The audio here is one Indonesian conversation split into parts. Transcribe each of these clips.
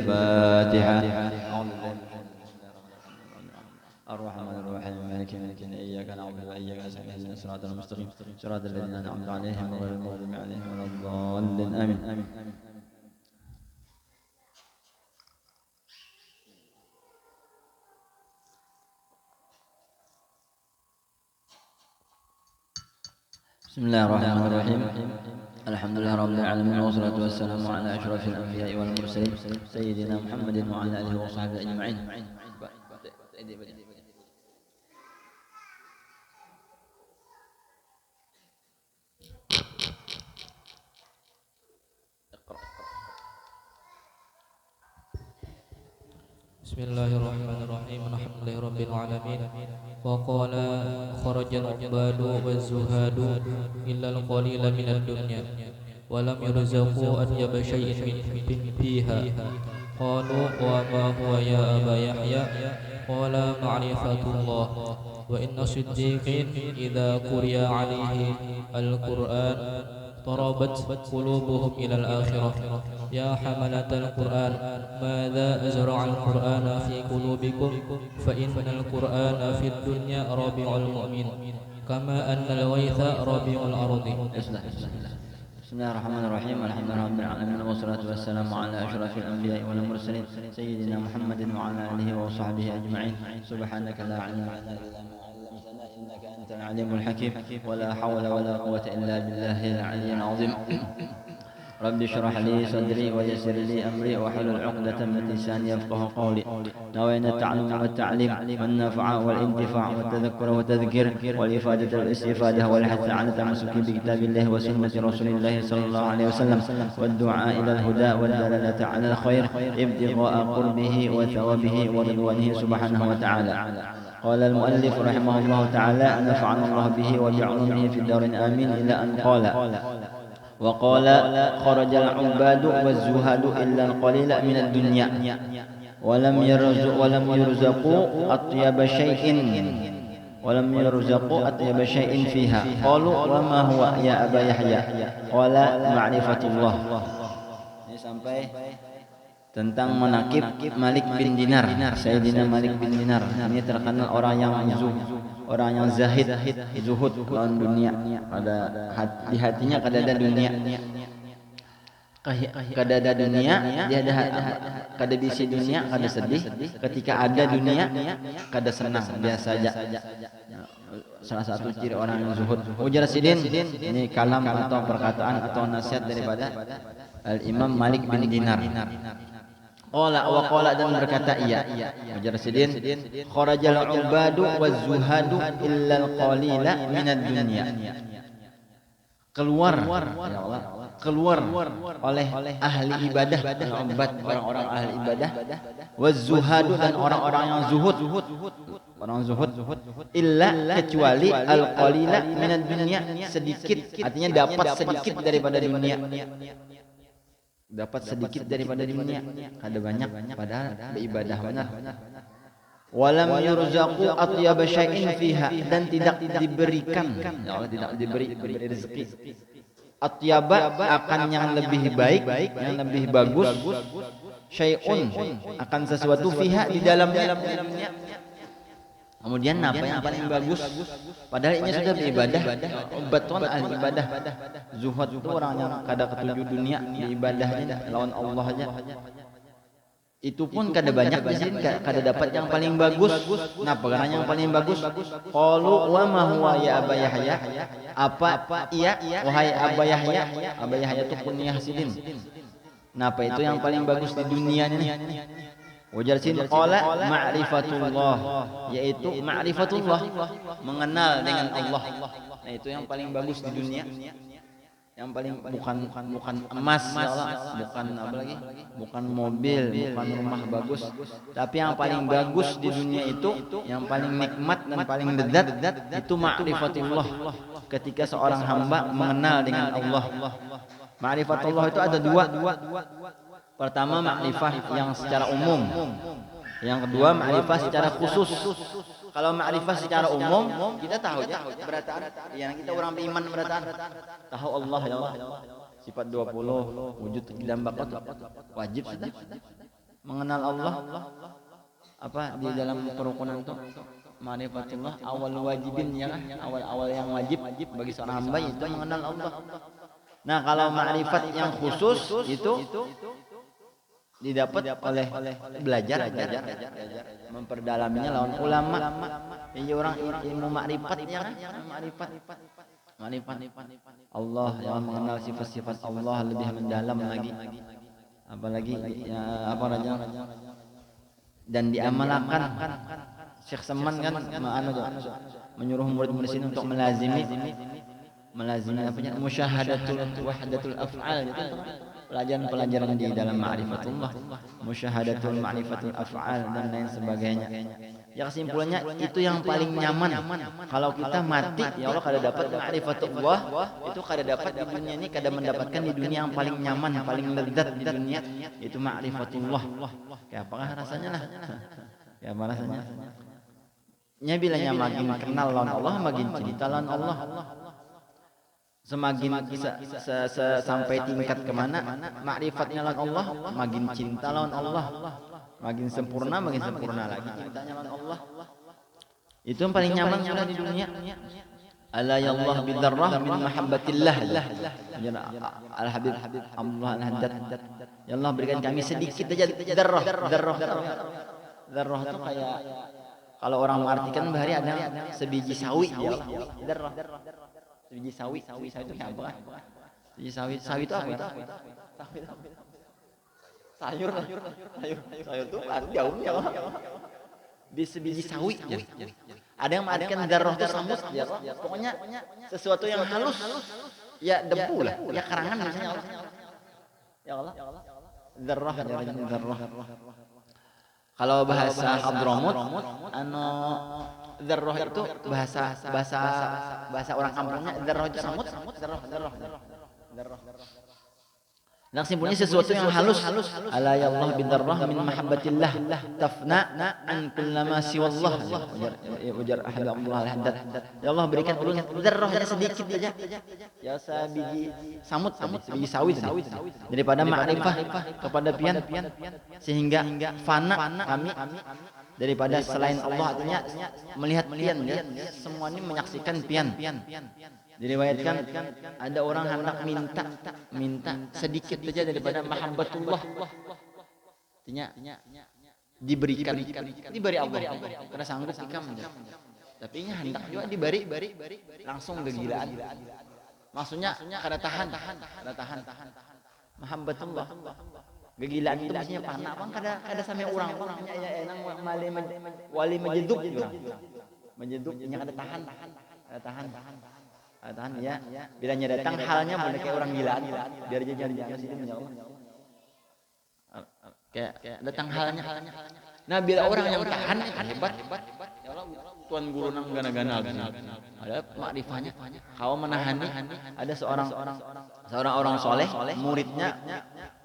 الفاتحة. الرحمن الرحيم مالك يوم الدين إياك نعبد وإياك نستعين اهدنا الصراط المستقيم صراط الذين أنعمت عليهم غير المغضوب عليهم ولا الضالين آمين. بسم الله الرحمن الرحيم. الحمد لله رب العالمين والصلاة والسلام على أشرف الأنبياء والمرسلين سيدنا محمد وعلى آله وصحبه أجمعين. Bismillahirrahmanirrahim. Alhamdulillahi alamin. Wa qala kharajal ubadu waz-zuhadu illa al-qalila minad dunya wa lam yurzaqu atyaba shay'in min fiha. Qalu wa ma huwa ya Aba Yahya? Qala ma'rifatullah wa inna siddiqin idza quriya 'alaihi al-Qur'an tarabat qulubuhum ila al-akhirah. Ya hamalatal Qur'an madza azra'a al-Qur'ana fi qulubikum fa innal Qur'ana fid dunya rabi'ul mu'min kama anna al-ghaytha rabi'ul ardi. Bismillahirrahmanirrahim. Alhamdulillahi rabbil alamin wassalatu wassalamu ala asyrafil anbiya'i wal mursalin sayyidina Muhammadin wa ala alihi wa sahbihi ajma'in. Subhanaka la 'ilma lana illa ma 'allamtana innaka antal 'alimul hakim wa la hawla wa la quwwata illa billahil 'aliyyil 'azim. رب اشرح لي صدري ويسر لي أمري واحلل عقدة من لساني يفقهوا قولي. نوينا التعلم والتعليم والنفع والانتفاع والتذكر والتذكير والإفادة والاستفادة والحث على التمسك بكتاب الله وسنة رسول الله صلى الله عليه وسلم والدعاء إلى الهدى والدلالة على الخير ابتغاء قربه وثوابه ورضوانه سبحانه وتعالى. قال المؤلف رحمه الله تعالى نفعنا الله به وبعلومه في الدار آمين إلى أن قال وقال خرج العباد والزهاد إلا القليل من الدنيا ولم يرزقوا أطيب شيء فيها. قالوا وما هو يا أبا يحيى؟ قال معرفة الله. Ini sampai tentang menakib Malik bin Dinar, Sayyidina Malik bin Dinar. Ini terkenal orang yang zahid, zuhud lawan dunia. Di hatinya kadada dunia. Kadada dunia, dia kada bisi dunia, kada sedih. Ketika ada dunia, kada senang, biasa saja. Salah satu ciri orang yang zuhud. Ujar Sidin, ini kalam atau perkataan atau nasihat daripada Al-Imam Malik bin Dinar. Qala dan berkata ia Ujar Sidin, kharajal ubadu waz-zuhadu illa al-qalila minad dunya. Keluar oleh ahli ibadah, al-ubad orang-orang ahli ibadah, waz-zuhadu dan orang-orang yang zuhud, illa kecuali al-qalila minad dunya, sedikit, artinya dapat sedikit daripada dunia. Dapat sedikit daripada dunia, ada banyak padahal beribadah benar. Walam yurzaqu atyaba syai'in fiha, dan tidak diberikan, ya Allah, tidak diberi rezeki. Atyaba akan yang lebih baik, yang lebih bagus, syai'un akan sesuatu fiha di dalamnya. Kemudian apa yang paling bagus? Padahal ini sudah beribadah, beton ahli ibadah. Zuhud itu orang yang kada ketujuh dunia, ibadahnya lawan Allah aja. Itu pun kada banyak di sini, kada dapat yang paling bagus. Kenapa? Karena yang paling bagus. Qalu wa ma huwa ya Aba Yahya? Apa iya wahai Aba Yahya? Aba Yahya itu kunyah Sidin. Kenapa itu yang paling bagus di dunia ini? Ujar Sidin, qala ma'rifatullah, yaitu ma'rifatullah, mengenal dengan Allah. Nah, itu yang paling bagus di dunia. Yang paling bukan emas, ya Allah, bukan apa lagi? Bukan mobil, bukan rumah bagus, tapi yang paling bagus di dunia itu, yang paling nikmat dan paling lezat itu ma'rifatullah. Ketika seorang hamba mengenal dengan Allah. Ma'rifatullah itu ada dua. Pertama ma'rifah yang secara umum, yang kedua ma'rifah secara khusus. Kalau ma'rifah secara umum kita tahu ya berataan, yang kita orang beriman berataan, tahu Allah ya Allah, sifat 20, wujud dalam bakat wajib sudah. mengenal Allah apa di dalam kerukunan itu ma'rifatullah awal wajibin ya kan, awal yang wajib bagi seorang hamba itu mengenal Allah. Nah kalau ma'rifat yang khusus itu didapat oleh belajar memperdalaminya lawan ulama. Ini orang ilmu ma'rifat ya kan, ma'rifat Allah yang mengenal sifat-sifat Allah lebih mendalam lagi, apalagi ya, apa raja dan diamalkan. Syekh Saman kan menyuruh murid-murid sini untuk melazimi apa musyahadatul wahdatul af'al itu pelajaran di dalam ma'rifatullah, musyahadatul ma'rifatul af'al dan lain sebagainya. Ya kesimpulannya itu yang paling nyaman. Kalau kita mati ya Allah kada dapat ma'rifatullah, itu kada dapat di dunia ini, kada mendapatkan di dunia yang paling nyaman, paling lezat di dunia itu ma'rifatullah. Ya apakah rasanya lah? Ya apa rasanya? Nya bilanya makin kenal lawan Allah, makin cinta lawan Allah. Semakin sampai tingkat kemana ma'rifatnya lawan Allah, makin cinta lawan Allah, makin sempurna lagi cintanya lawan Allah. Itu yang paling nyaman sudah di dunia. Ala ya Allah bidarrah min mahabbatillah. Al Habib Allah Al Haddad. Ya Allah berikan kami sedikit aja darrah itu kayak kalau orang mengartikan bahari ada sebiji sawi ya Allah. Darrah. Sebiji sawi itu apa? Sebiji sawi itu apa? Sayur itu jauh ya Allah. Di sebiji sawi ya. Ada yang mengartikan darrah itu samut ya Allah. Pokoknya sesuatu yang halus ya debu lah, ya karangan misalnya Allah. Ya Allah. Darrah. Kalau bahasa Hadramut darrah itu bahasa orang kampungnya darrah itu samut. Nah kesimpulannya sesuatu yang halus. Ala ya Allah bidarrah min mahabbatillah tafna an kullama siwallah. Ujar Habib Allah Al-Haddad. Ya Allah berikan ulun darrahnya sedikit aja. Ya sabiji samut sebiji sawi daripada ma'rifah kepada pian sehingga fana kami daripada selain Allah, artinya melihat pian ya. Semua ini menyaksikan pian. Diriwayatkan ada orang hendak minta sedikit saja daripada mahabbatullah, artinya diberikan diberi Allah karena sanggup ikam, tapi nya hendak juga diberi langsung kegilaan, maksudnya kada tahan mahabbatullah. Kegilaan itu maksudnya panah bang kada sampai orang ya enang wali menjeduk nya kada tahan ya, bilanya datang halnya benar kayak orang gilaan, biar aja jangan situ ya Allah. Kayak datang halnya. Nah bila orang yang tahan hebat, ya Allah tuan guru nang gana-gana ada makrifahnya. Kau menahani, ada seorang orang soleh, muridnya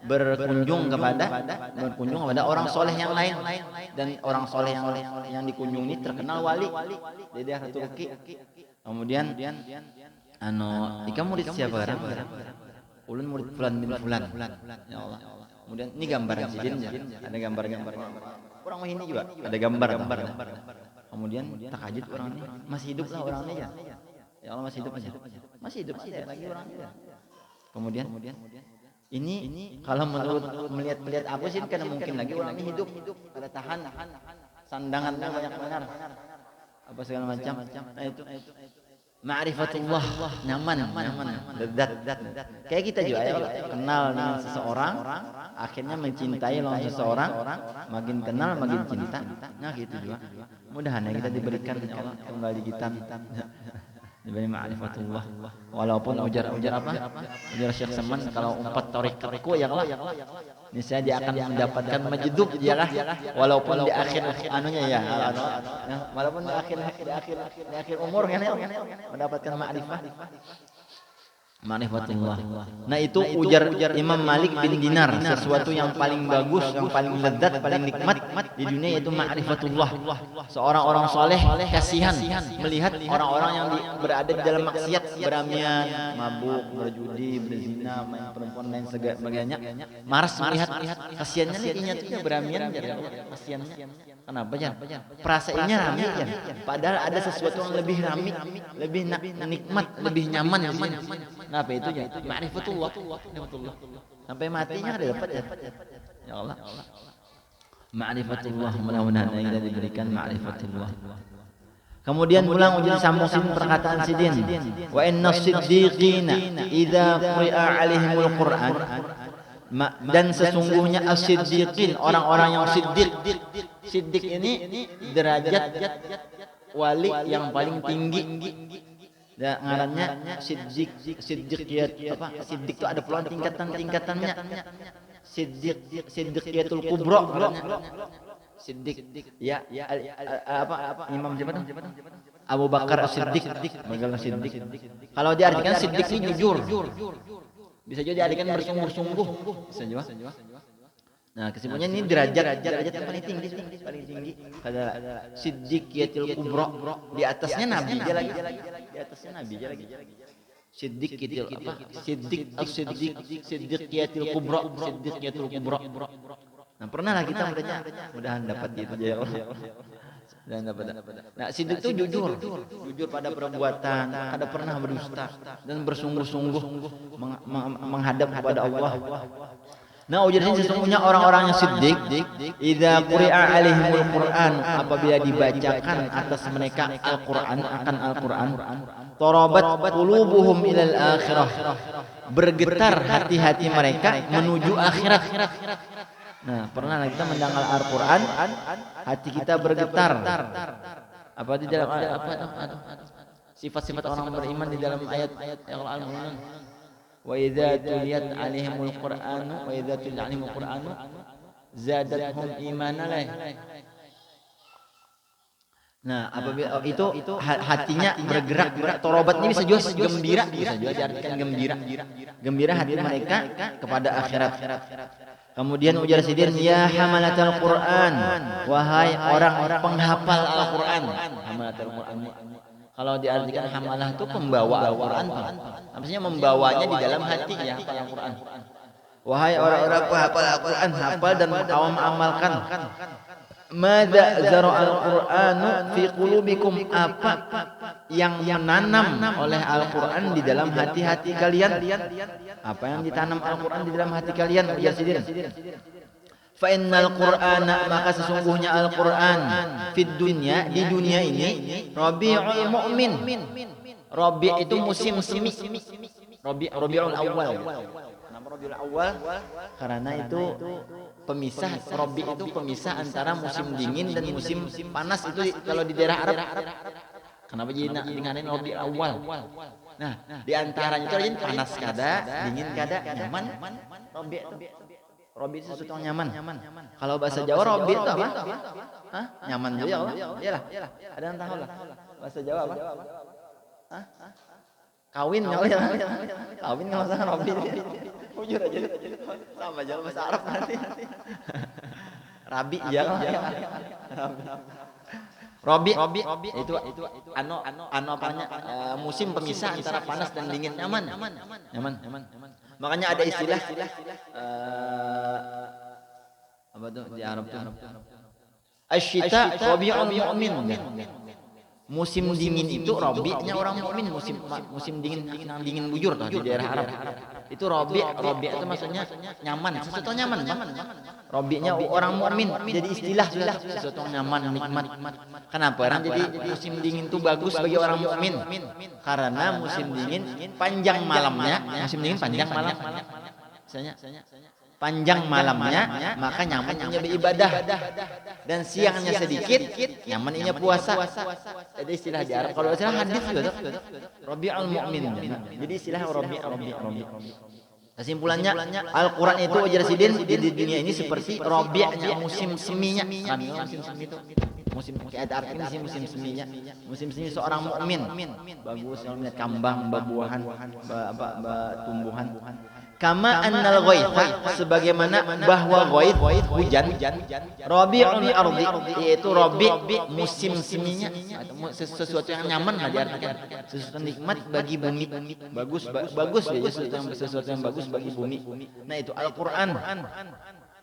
berkunjung kepada orang soleh yang lain, dan orang soleh yang dikunjungi terkenal wali di daerah Turki. Kemudian ika murid siapa orang? Ulun murid fulan bin fulan. Ya Allah. Kemudian ini gambar sidin ya. Ada gambar-gambar. Orang ini juga ada gambar. Kemudian takajud orang ini masih hidup lah orangnya ya. Ya Allah masih hidup aja. Masih hidup aja lagi orangnya. Kemudian ini kalau menurut melihat apa sih karena mungkin lagi orangnya hidup ada tahan sandangannya banyak benar. Apa segala macam. Nah itu ma'rifatullah nyaman lezat. Kayak kita juga ya kenal dengan seseorang, akhirnya mencintai lawan seseorang, makin kenal makin cinta. Nah gitu juga. Mudah-mudahan kita diberikan ya Allah tunggal digitan. Diberi ma'rifatullah. Walaupun ujar apa? Ujar Syekh Saman kalau umpat torikatku ya Allah. Niscaya dia akan mendapatkan majdub ya lah. Walaupun di akhir anunya ya. Walaupun di akhir umur kan mendapatkan ma'rifah. Ma'rifatullah. Nah itu ujar Imam Malik bin Dinar, sesuatu yang paling bagus, yang paling lezat, paling nikmat di dunia yaitu ma'rifatullah. Seorang orang soleh kasihan melihat orang-orang yang berada di dalam maksiat, beramian, mabuk, berjudi, berzina, main perempuan dan sebagainya. Maras melihat kasihannya nih tuh beramian, kasihannya. Kenapa ya? Perasaannya rame ya. Padahal ada sesuatu yang lebih rame, lebih nikmat, lebih nyaman di sini. Apa itu ya? Ma'rifatullah. Sampai matinya ada dapat ya. Ya Allah. Ma'rifatullah, mudah-mudahan kita diberikan ma'rifatullah. Kemudian pulang uji sambung perkataan Sidin. Wa inna siddiqina idza quri'a 'alaihimul Qur'an. Dan sesungguhnya as-siddiqin, orang-orang yang siddiq. Siddiq ini derajat wali yang paling tinggi. Dan ngarannya siddiqiyat apa? Siddiq itu ada puluhan tingkatannya. Siddiqiyatul kubra. Siddiq ya apa Imam siapa? Abu Bakar As-Siddiq. Bagaimana Siddiq? Kalau diartikan Siddiq ini jujur. Bisa juga diartikan bersungguh-sungguh. Bisa juga. Nah, kesimpulannya ini derajat yang paling tinggi. Ada Siddiqiyatul kubra, di atasnya nabi dia lagi. Di atasnya nabi dia lagi. Siddiqiyatul apa? Siddiqiyatul kubra, Siddiqiyatul kubra. Nah, pernahlah kita mudahan dapat itu aja ya Allah. Dan dapat. Nah, siddiq itu jujur pada perbuatan, kada pernah berdusta dan bersungguh-sungguh menghadap kepada Allah. Nah, ujar ini sesungguhnya orang-orang yang siddiq, idza quri'a 'alaihimul Qur'an, apabila dibacakan atas mereka Al-Qur'an, akan Al-Qur'an, tarabat qulubuhum ilal akhirah, bergetar hati-hati mereka menuju akhirat. Nah, pernah kita mendengar Al-Qur'an, hati kita bergetar. Apa di dalam apa sifat-sifat orang beriman di dalam ayat Al-Qur'an? Wa idza tuliyat 'alaihimul Qur'anu wa idza tuliyat 'alaihimul Qur'anu zadatuhum imanan. Nah, apabila itu hatinya bergerak, torobat ini bisa juga gembira, bisa juga diartikan gembira hati mereka kepada akhirat. Kemudian ujar Sidin, ya hamalatul Qur'an, wahai orang penghafal Al-Qur'an. Hamalatul Qur'an. Kalau diartikan hamalah itu pembawa Al-Qur'an. Maksudnya membawanya di dalam hati ya, hafal Al-Qur'an. Wahai orang-orang penghafal Al-Qur'an, hafal dan amalkan. Madza zara'al Qur'anu fi qulubikum, apa yang menanam oleh Al-Qur'an di dalam hati-hati kalian? Apa yang ditanam Al-Qur'an di dalam hati kalian? Ujar Sidin. Fa innal Qur'ana, maka sesungguhnya Al-Qur'an fid dunya, di dunia ini, Rabi'ul mu'min. Rabi' itu musim semi. Rabi'ul awal. Nama Rabi'ul awal karena itu pemisah. Rabi' itu pemisah antara musim dingin dan musim panas. Itu kalau di daerah Arab. Kenapa jadi dinginin Rabi'ul awal? Nah, di antaranya itu jadi panas kada, dingin kada, nyaman. Rabi' itu sesuatu yang nyaman. Kalau bahasa Jawa Rabi' itu apa? Hah? Nyaman juga ya Allah. Iyalah. Ada yang tahu lah. Bahasa Jawa apa? Hah? Kawin ya Allah. Kawin enggak masalah Rabi'. Jujur aja. Sama aja bahasa Arab nanti. Rabi ya. Rabi itu apanya? Musim pemisah antara panas dan dingin, nyaman. Makanya ada istilah apa tuh di Arab tuh? Asyita Rabi'ul mu'min. Musim dingin itu Rabi'nya orang mukmin, musim dingin bujur tuh di daerah Arab. Itu Rabi' itu maksudnya nyaman, sesuatu nyaman, Bang. Rabi'nya orang mukmin, jadi istilah sesuatu yang nyaman, nikmat. Kenapa? Jadi musim dingin itu bagus bagi orang mukmin. Karena musim dingin panjang malamnya, Misalnya panjang malamnya, maka nyamannya beribadah. Dan siangnya sedikit, nyamannya puasa. Ada istilah di Arab. Kalau istilah hadis juga Rabi'ul mu'min. Jadi istilah Rabi'. Kesimpulannya, Al-Quran itu ujar Sidin di dunia ini seperti Rabi'nya, musim seminya. Musim semi itu Musim kita artinya di sini musim seminya. Musim semi seorang mukmin. Bagus kalau melihat kambang, buah-buahan, tumbuhan. Kama annal ghaitha, sebagaimana bahwa ghaith hujan rabi'ul ardi, yaitu rabi' musim seminya, sesuatu yang nyaman lah diartikan, sesuatu nikmat bagi bumi. Bagus ya, sesuatu yang bagus bagi bumi. Nah itu Al-Qur'an.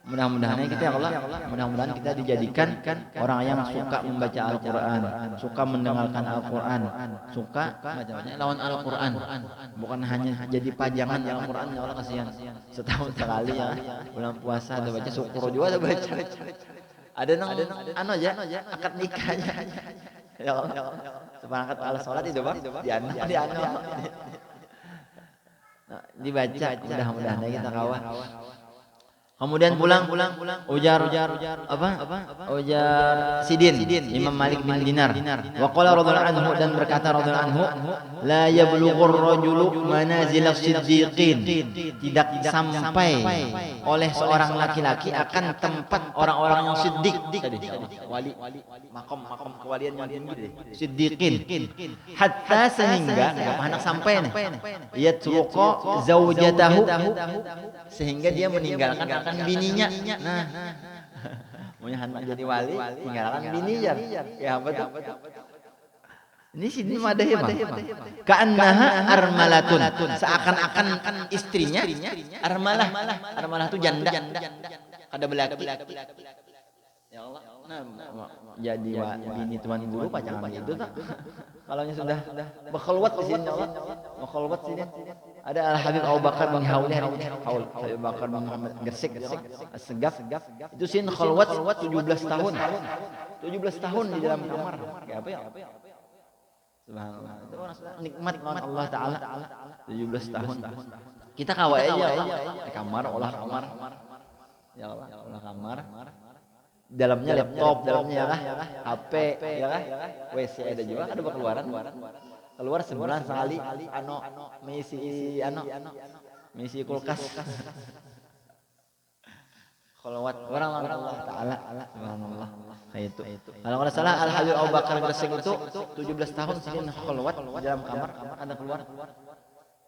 Mudah-mudahan kita ya Allah, mudah-mudahan kita dijadikan orang yang suka membaca Al-Qur'an, suka mendengarkan Al-Qur'an, suka macam-macam lawan Al-Qur'an. Bukan hanya jadi pajangan Al-Qur'an, ya Allah kasihan. Setahun sekali ya, bulan puasa ada baca, syukur juga ada baca. Ada nang anu aja, akad nikahnya. Ya Allah, seperangkat alat salat itu, Bang. Di anu. Dibaca, mudah-mudahan kita kawan. Kemudian pulang ujar apa? Ujar Sidin, Imam Malik bin Dinar. Wa qala radhiyallahu anhu, dan berkata radhiyallahu anhu, la yablughur rajulu manazil as-siddiqin. Tidak sampai oleh seorang laki-laki akan tempat orang-orang yang siddiq tadi. Wali, makom kewalian yang tinggi, siddiqin. Hatta sehingga enggak hendak sampai nih. Yatruqa zaujatahu, sehingga dia meninggalkan akan bininya. Nah, punya anak jadi wali, tinggalkan bininya. Ya betul. Ini sini ada ya, Bang. Ka'annaha armalatun, seakan-akan istrinya armalah. Armalah itu janda. Kada belaki. Ya Allah. Nah, jadi bini tuan guru pacangan itu tak. Kalau sudah berkhulwat di sini, Allah. Berkhulwat sini. Ada Al-Habib Abu Bakar bin Haul, Abu Bakar bin Muhammad Gersik, Segaf. Itu sin khulwat 17 tahun. 17 tahun di dalam kamar. Kayak apa ya? Subhanallah. Itu orang nikmat Allah Taala. 17 tahun. Kita kawal aja Allah. Di kamar, olah kamar. Ya Allah, olah kamar. Dalamnya laptop, dalamnya HP, ya kan? WC ada juga, ada keluaran. Keluar sebulan sekali, misi kulkas. Kholwat orang Allah Taala, subhanallah. Kayak itu. Kalau nggak salah Al-Habib Abu Bakar Gresik itu 17 tahun sini kholwat di dalam kamar, ada keluar.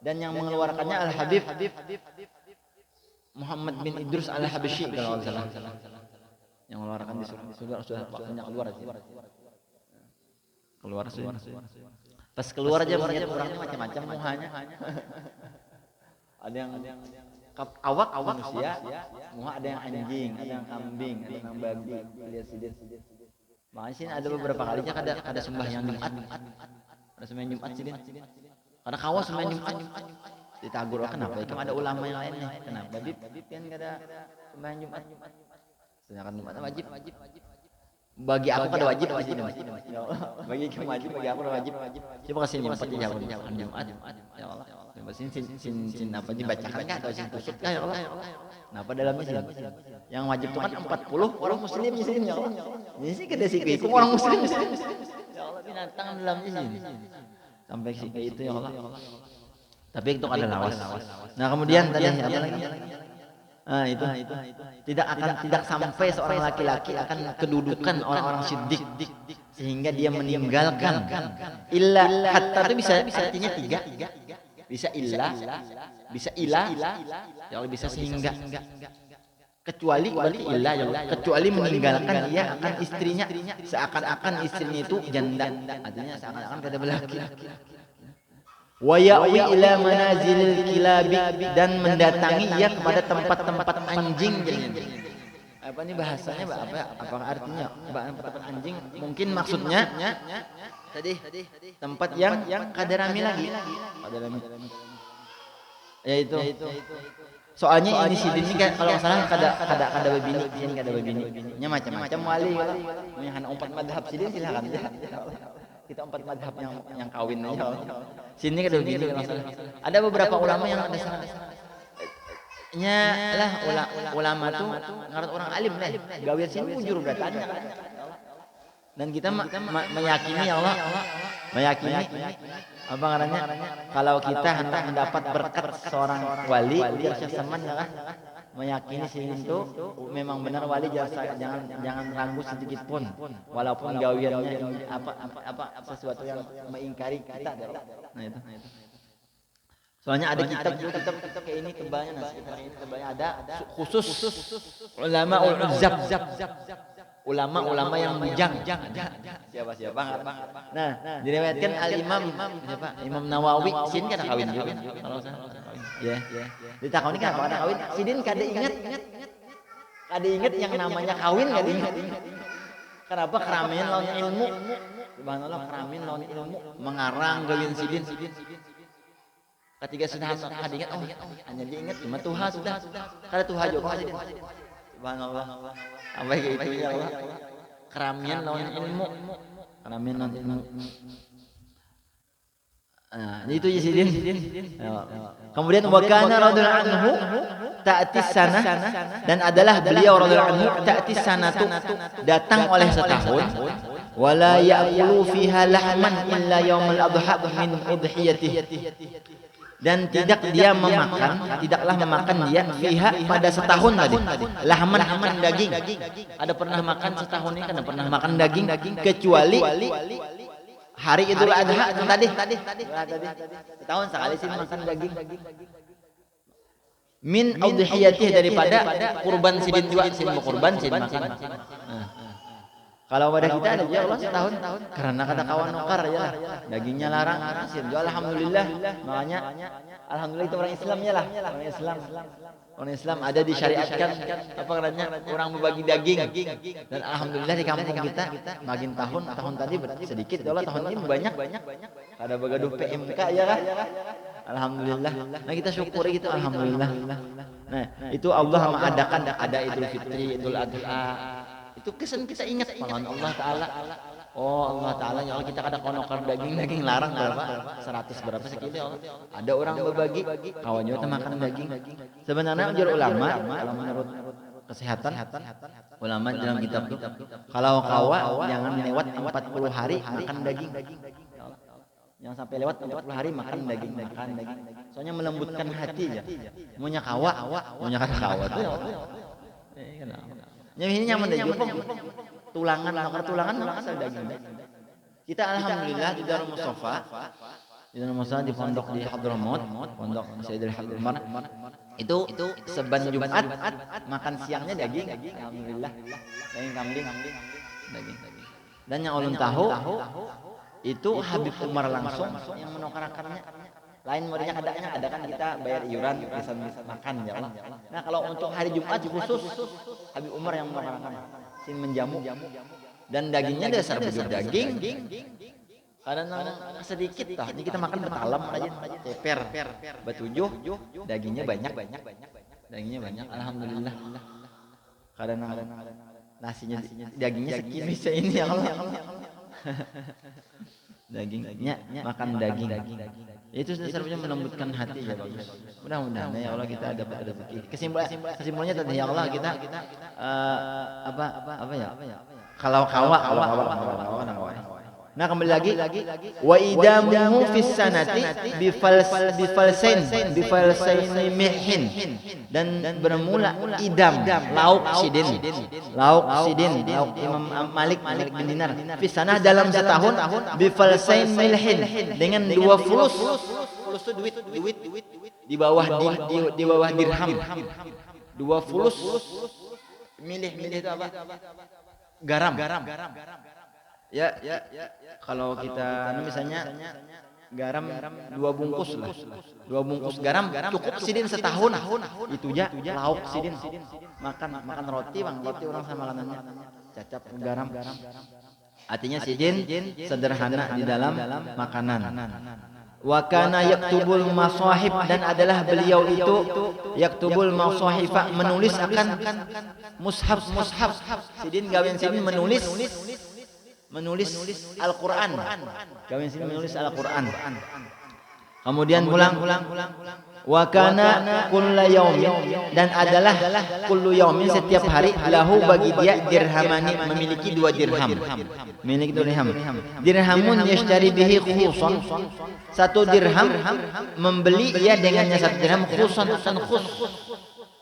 Dan yang mengeluarkannya Al-Habib Muhammad bin Idrus Al-Habsyi kalau nggak salah. Yang mengeluarkan di sudah waktunya keluar sih. Keluar sih. Pas keluar aja melihat orangnya macam-macam muhanya. Ada yang awak manusia, muha ada yang anjing, ada yang kambing, ada yang babi, lihat sidin. Makanya sini ada beberapa kalinya ada sembahyang Jumat. Ada sembahyang Jumat sidin. Ada kawas sembahyang Jumat. Ditagur kenapa? Itu ada ulama yang lainnya. Kenapa? Bib kan enggak ada sembahyang Jumat. Sedangkan Jumat wajib. Bagi aku kada wajib di sini. Bagi kamu wajib, bagi aku wajib. Coba kasih nyempat di Jumat. Ya Allah. Coba sin apa dibacakan enggak atau sin tusuk ya Allah. Kenapa dalamnya sini? Yang wajib itu kan 40 orang muslim di sini ya Allah. Ini sih kada sih orang muslim di sini. Ya Allah, binatang dalamnya sini. Sampai sih kayak itu ya Allah. Tapi itu ada lawas. Nah, kemudian tadi apa lagi? Nah, itu tidak sampai seorang laki-laki akan kedudukan orang-orang siddiq sehingga dia meninggalkan illa hatta itu bisa artinya 3, bisa illa, bisa ila, ya Allah, bisa sehingga, kecuali berarti illa ya Allah, kecuali meninggalkan ia akan istrinya seakan-akan istrinya itu janda, artinya seakan-akan kada berlaki. Wa ya'wi ila manazilil kilabi, dan mendatangi ia kepada tempat-tempat anjing. Apa ini bahasanya apa? Apakah artinya tempat anjing? Mungkin maksudnya tadi tempat yang kadarami lagi. Yaitu soalnya ini sidin ini kalau salah kada babini, ini kada babini. Nya macam-macam wali kalau hanya 4 madhab sidin silakan. Kita 4 madhab yang kawin aja. Sini kada begini masalah. Ada beberapa ulama yang ada salah. Nya lah ulama tuh ngaran orang alim lah. Gawian sini bujur datanya kan. Dan kita meyakini ya Allah, meyakini apa ngarannya? Kalau kita hendak mendapat berkat seorang wali, ujar Syekh Saman ya kan? meyakini Sidin itu memang benar wali, jangan ragu sedikit pun, walaupun gawiannya apa sesuatu yang mengingkari kita. Nah itu. Soalnya ada kitab kayak ini tebalnya, ini tebalnya ada khusus ulama uluzab, ulama yang bujang. Siapa? Nah, diriwayatkan Al-Imam Imam Nawawi, Sidin kan kawin juga kalau saya. Ya. Ditakoni kenapa ada kawin? Sidin kada ingat yang namanya kawin, kada ingat. Kenapa? Keramian lawan ilmu. Subhanallah, keramian lawan ilmu. Mengarang gawin Sidin. Ketika sudah ingat, hanya diingat cuma Tuhan sudah. Kada Tuhan juga aja. Subhanallah. Apa gitu ya Allah. Keramian lawan ilmu. Nah, itu ya Sidin. Kemudian wa kana radhiyallahu anhu ta'tis sana, dan adalah beliau radhiyallahu anhu ta'tis sanatu, datang oleh setahun, wala ya'kulu fiha lahman illa yaumul adha min udhiyatihi, dan tidaklah memakan dia fiha pada setahun tadi lahman daging. Ada pernah makan setahun ini kan pernah makan daging kecuali hari Idul Adha tadi setahun sekali sih makan daging. Min udhiyatih, daripada kurban Sidin juga, Sidin kurban Sidin makan. Kalau pada kita ada juga Allah setahun, karena kata kawan nukar ya dagingnya larang. Alhamdulillah, makanya alhamdulillah itu orang Islam ya lah, orang Islam ada disyariatkan apa katanya orang berbagi daging, dan alhamdulillah di kampung kita makin tahun tadi sedikit, ya Allah tahun ini banyak, ada begaduh PMK ya kan. Alhamdulillah. Nah kita syukuri gitu, alhamdulillah. Nah itu Allah mengadakan ada Idul Fitri, Idul Adha. Itu kesan kita ingat pahlawan Allah Ta'ala. Oh Allah Ta'ala, ya Allah kita kada konokar daging larang berapa? 100 berapa sekilo ya Allah. Ada orang berbagi, kawan juga makan daging. Sebenarnya ujar ulama, kalau menurut kesehatan ulama dalam kitab itu, kalau kawa jangan lewat 40 hari makan daging. Jangan sampai lewat 40 hari makan daging. Soalnya melembutkan hati ya. Maunya kawa tuh. Ini nyaman deh, tulangan daging. Kita alhamdulillah di Darul Mustafa, di pondok di Hadramaut, pondok Sayyidul Umar. Itu seban Jumat makan siangnya daging, alhamdulillah. Daging kambing, daging. Dan yang ulun tahu itu Habib Umar langsung yang menokarakannya. Lain modenya kadangnya ada kan kita bayar iuran bisa makan ya Allah. Nah kalau untuk hari Jumat khusus Habib Umar yang menokarakan, sin menjamu, dan dagingnya dasar bujur daging. Karena sedikit tah, ini kita makan betalam aja, ceper, betujuh, dagingnya banyak. Alhamdulillah. Karena nasinya dagingnya sekimis ini ya Allah. Dagingnya makan daging. Itu sebenarnya melembutkan hati ya bagus. Mudah-mudahan ya Allah kita dapat rezeki. Kesimpulannya tadi ya Allah kita apa ya? Kalau kawa. Nah kembali lagi wa idamuhu fis sanati bifalsain mihin, dan bermula idam lauk sidin Imam Malik bin Dinar fis sanah dalam setahun bifalsain milhin, dengan 2 fulus duit di bawah dirham, 2 fulus milih itu apa? Garam. Ya. Kalau kita misalnya garam 2 bungkus lah. 2 bungkus garam cukup Sidin setahun. Itu aja lauk Sidin. Makan roti orang sama makanannya. Cacap garam. Artinya Sidin sederhana di dalam makanan. Wa kana yaktubul masahib, dan adalah beliau itu yaktubul masahifa, menulis akan mushaf. Sidin gawean Sidin menulis Al-Quran. Kawin sini menulis Al-Quran. Kemudian pulang. Wa kana kulla yaumin, dan adalah kullu yaumin setiap hari, lahu bagi dia dirhamani, memiliki 2 dirham. Dirhamun yashtari bihi khusan, 1 dirham membeli ia dengannya 1 dirham khusan.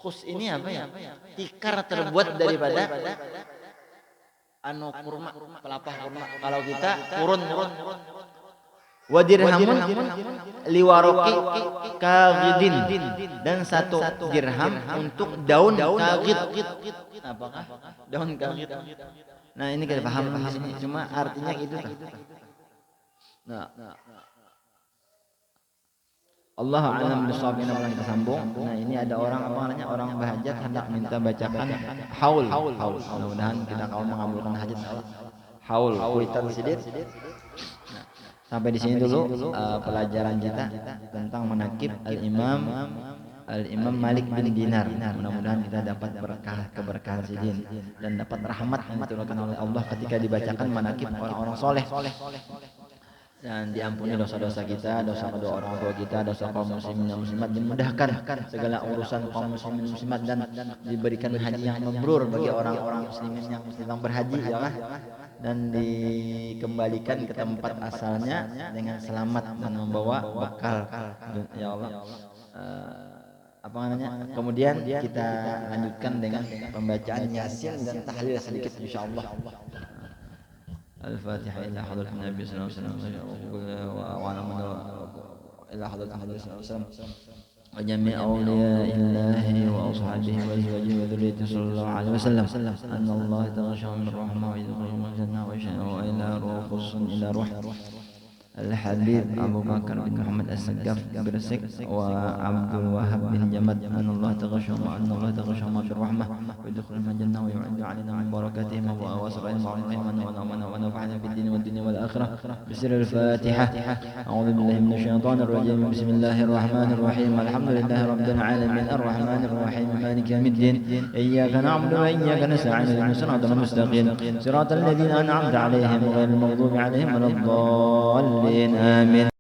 Khus ini apa ya? Tikar terbuat daripada kurma, pelapah kurma. Kalau kita kurun. Wa dirhamun liwaroki kagidin, dan 1 dirham untuk daun kagid. Apakah daun kagid? Nah, ini kita paham di sini, cuma artinya itu. Nah, Allah a'lam bishawab. Ini mulai kita sambung. Nah, ini ada orang orang berhajat hendak minta bacakan haul. Mudah-mudahan kita kaum mengabulkan hajat Allah. Haul, kuitan sedikit. Nah, sampai di sini dulu pelajaran kita tentang manaqib Al-Imam Malik bin Dinar. Mudah-mudahan kita dapat keberkahan sidin dan dapat rahmat yang diturunkan oleh Allah ketika dibacakan manaqib orang-orang soleh. Dan diampuni dosa-dosa kita, dosa kedua orang tua kita, dosa kaum muslimin dan muslimat, dimudahkan segala urusan kaum muslimin dan muslimat, dan diberikan haji yang mabrur bagi orang-orang muslimin yang sedang berhaji, ya Allah, dan dikembalikan ke tempat asalnya dengan selamat dan membawa bekal, ya Allah. Kemudian kita lanjutkan dengan pembacaan Yasin dan tahlil sedikit insyaallah. الفاتحة إلى حضرة النبي صلى الله عليه وسلم إلى حضرة النبي صلى الله عليه وسلم وجميع أولياء الله وأصحابه وأزواجه وذريته صلى الله عليه وسلم أن الله تغشاهم بالرحمة ويدخلهم الجنة وإلى روح إلى روح الحبيب أبو بكر بن محمد السقاف برسك وعبد الوهاب بن جمد أن الله تغشاهم بالرحمة ويدخلهم الجنة ويعد علينا من بركاتهم وأسرائهم ونفعنا في الدين والدنيا والآخرة بسر الفاتحة. أعوذ بالله من الشيطان الرجيم. بسم الله الرحمن الرحيم. الحمد لله رب العالمين الرحمن الرحيم مالك يوم الدين إياك نعبد وإياك نستعين اهدنا الصراط المستقيم صراط الذين أنعمت عليهم غير المغضوب عليهم ولا الضالين. آمين.